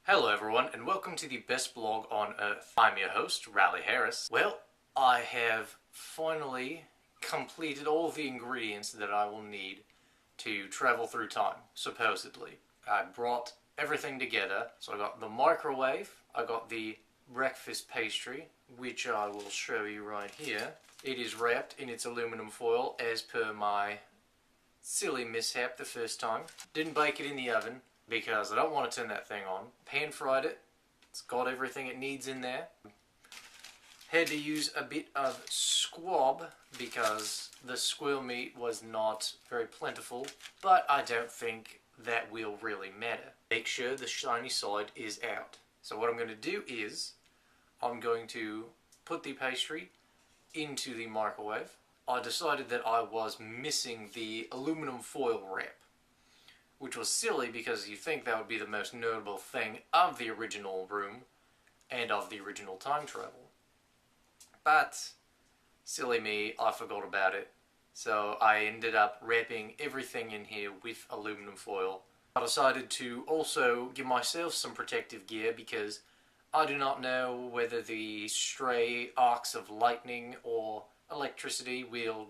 Hello everyone, and welcome to the best blog on earth. I'm your host, Riley Harris. Well, I have finally completed all the ingredients that I will need to travel through time, supposedly. I brought everything together. So I got the microwave, I got the breakfast pastry, which I will show you right here. It is wrapped in its aluminum foil as per my silly mishap the first time. Didn't bake it in the oven because I don't want to turn that thing on. Pan fried it. It's got everything it needs in there. Had to use a bit of squab because the squirrel meat was not very plentiful, but I don't think that will really matter. Make sure the shiny side is out. So what I'm going to do is I'm going to put the pastry into the microwave. I decided that I was missing the aluminum foil wrap, which was silly because you think that would be the most notable thing of the original room and of the original time travel. But, silly me, I forgot about it. So I ended up wrapping everything in here with aluminum foil. I decided to also give myself some protective gear because I do not know whether the stray arcs of lightning or electricity will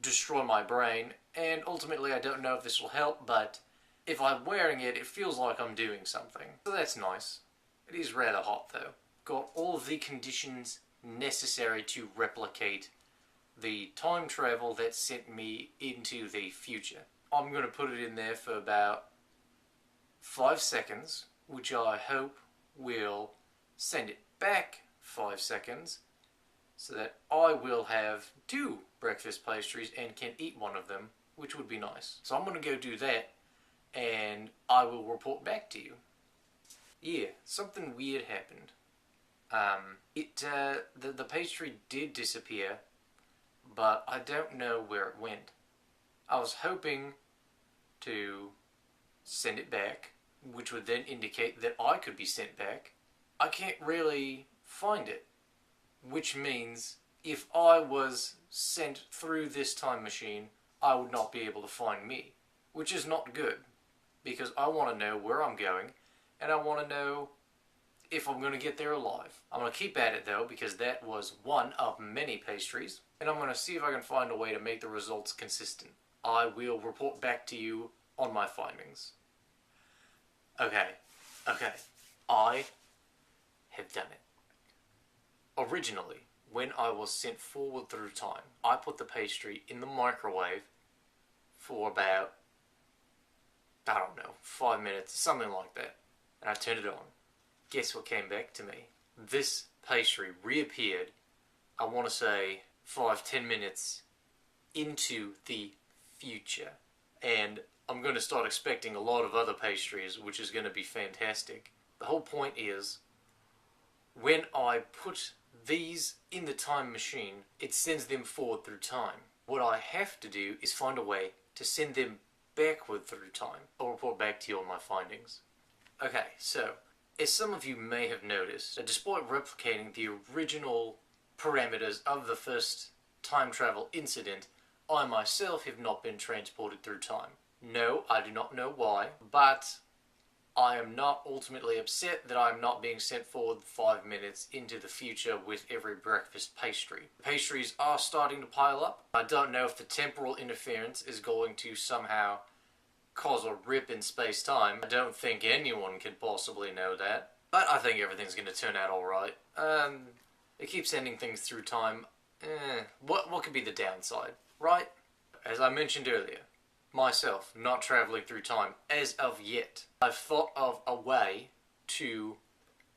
destroy my brain, and ultimately I don't know if this will help, but if I'm wearing it, it feels like I'm doing something. So that's nice. It is rather hot though. Got all of the conditions necessary to replicate the time travel that sent me into the future. I'm going to put it in there for about 5 seconds, which I hope will send it back 5 seconds, so that I will have 2 breakfast pastries and can eat one of them, which would be nice. So I'm going to go do that, and I will report back to you. Yeah, something weird happened. The pastry did disappear, but I don't know where it went. I was hoping to send it back, which would then indicate that I could be sent back. I can't really find it, which means if I was sent through this time machine, I would not be able to find me, which is not good, because I want to know where I'm going, and I want to know if I'm going to get there alive. I'm going to keep at it though, because that was one of many pastries, and I'm going to see if I can find a way to make the results consistent. I will report back to you on my findings. Okay, I have done it. Originally, when I was sent forward through time, I put the pastry in the microwave for about, I don't know, 5 minutes, something like that, and I turned it on. Guess what came back to me? This pastry reappeared, I want to say 5-10 minutes into the future, and I'm going to start expecting a lot of other pastries, which is going to be fantastic. The whole point is, when I put these in the time machine, it sends them forward through time. What I have to do is find a way to send them backward through time. I'll report back to you on my findings. Okay, so, as some of you may have noticed, that despite replicating the original parameters of the first time travel incident, I myself have not been transported through time. No, I do not know why, but I am not ultimately upset that I am not being sent forward 5 minutes into the future with every breakfast pastry. The pastries are starting to pile up. I don't know if the temporal interference is going to somehow cause a rip in space-time. I don't think anyone can possibly know that. But I think everything's going to turn out alright. It keeps sending things through time. What could be the downside, right? As I mentioned earlier, myself not traveling through time as of yet. I've thought of a way to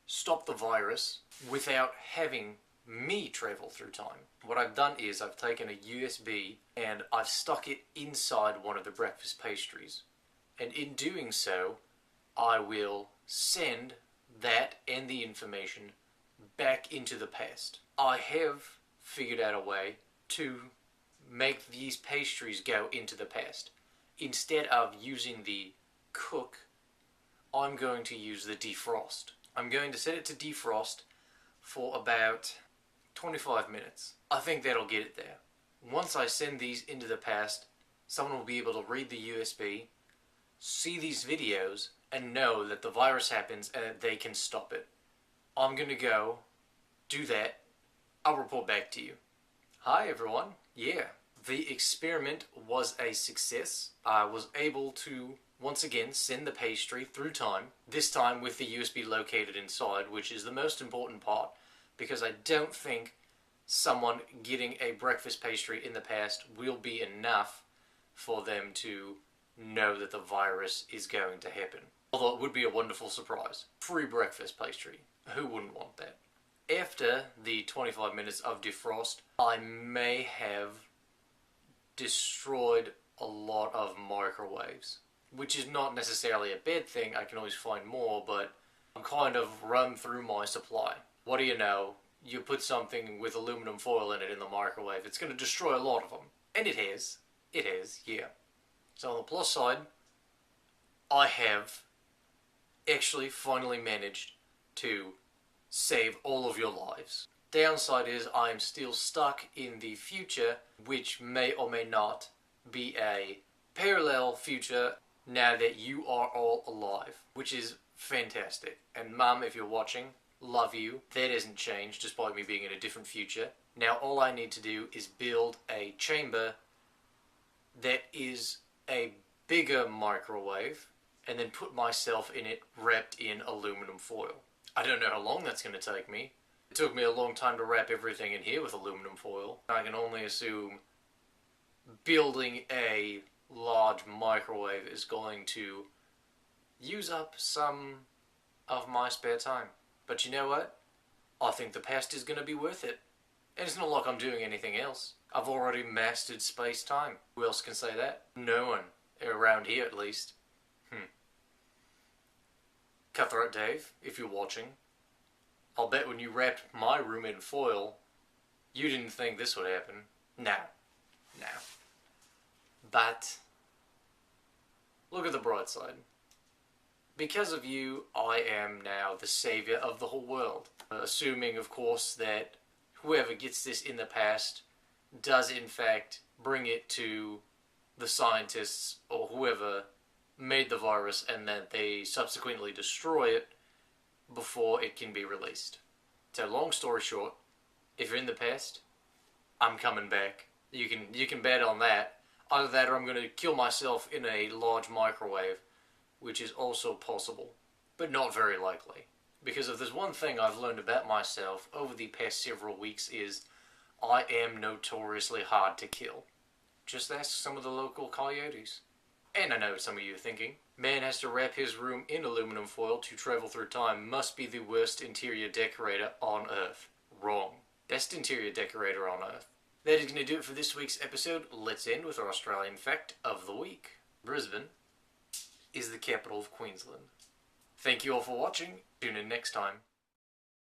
stop the virus without having me travel through time. What I've done is I've taken a USB and I've stuck it inside one of the breakfast pastries. And in doing so, I will send that and the information back into the past. I have figured out a way to make these pastries go into the past. Instead of using the cook, I'm going to use the defrost. I'm going to set it to defrost for about 25 minutes. I think that'll get it there. Once I send these into the past, someone will be able to read the USB, see these videos, and know that the virus happens and that they can stop it. I'm gonna go do that. I'll report back to you. Hi everyone. Yeah, the experiment was a success. I was able to once again send the pastry through time, this time with the USB located inside, which is the most important part, because I don't think someone getting a breakfast pastry in the past will be enough for them to know that the virus is going to happen. Although it would be a wonderful surprise. Free breakfast pastry. Who wouldn't want that? After the 25 minutes of defrost, I may have destroyed a lot of microwaves, which is not necessarily a bad thing. I can always find more, but I'm kind of run through my supply. What do you know? You put something with aluminum foil in it in the microwave, it's going to destroy a lot of them. And it has. It has, yeah. So on the plus side, I have actually finally managed to save all of your lives. Downside is I am still stuck in the future, which may or may not be a parallel future now that you are all alive, which is fantastic. And Mum, if you're watching, love you. That hasn't changed despite me being in a different future. Now all I need to do is build a chamber that is a bigger microwave and then put myself in it wrapped in aluminum foil. I don't know how long that's going to take me. It took me a long time to wrap everything in here with aluminum foil. I can only assume building a large microwave is going to use up some of my spare time. But you know what? I think the past is going to be worth it. And it's not like I'm doing anything else. I've already mastered space-time. Who else can say that? No one. Around here, at least. Cutthroat Dave, if you're watching, I'll bet when you wrapped my room in foil, you didn't think this would happen. No. But look at the bright side. Because of you, I am now the savior of the whole world. Assuming, of course, that whoever gets this in the past does in fact bring it to the scientists or whoever made the virus and that they subsequently destroy it before it can be released. So long story short, if you're in the past, I'm coming back. You can bet on that. Either that or I'm going to kill myself in a large microwave, which is also possible, but not very likely. Because if there's one thing I've learned about myself over the past several weeks is I am notoriously hard to kill. Just ask some of the local coyotes. And I know some of you are thinking, man has to wrap his room in aluminum foil to travel through time, must be the worst interior decorator on Earth. Wrong. Best interior decorator on Earth. That is going to do it for this week's episode. Let's end with our Australian fact of the week. Brisbane is the capital of Queensland. Thank you all for watching. Tune in next time.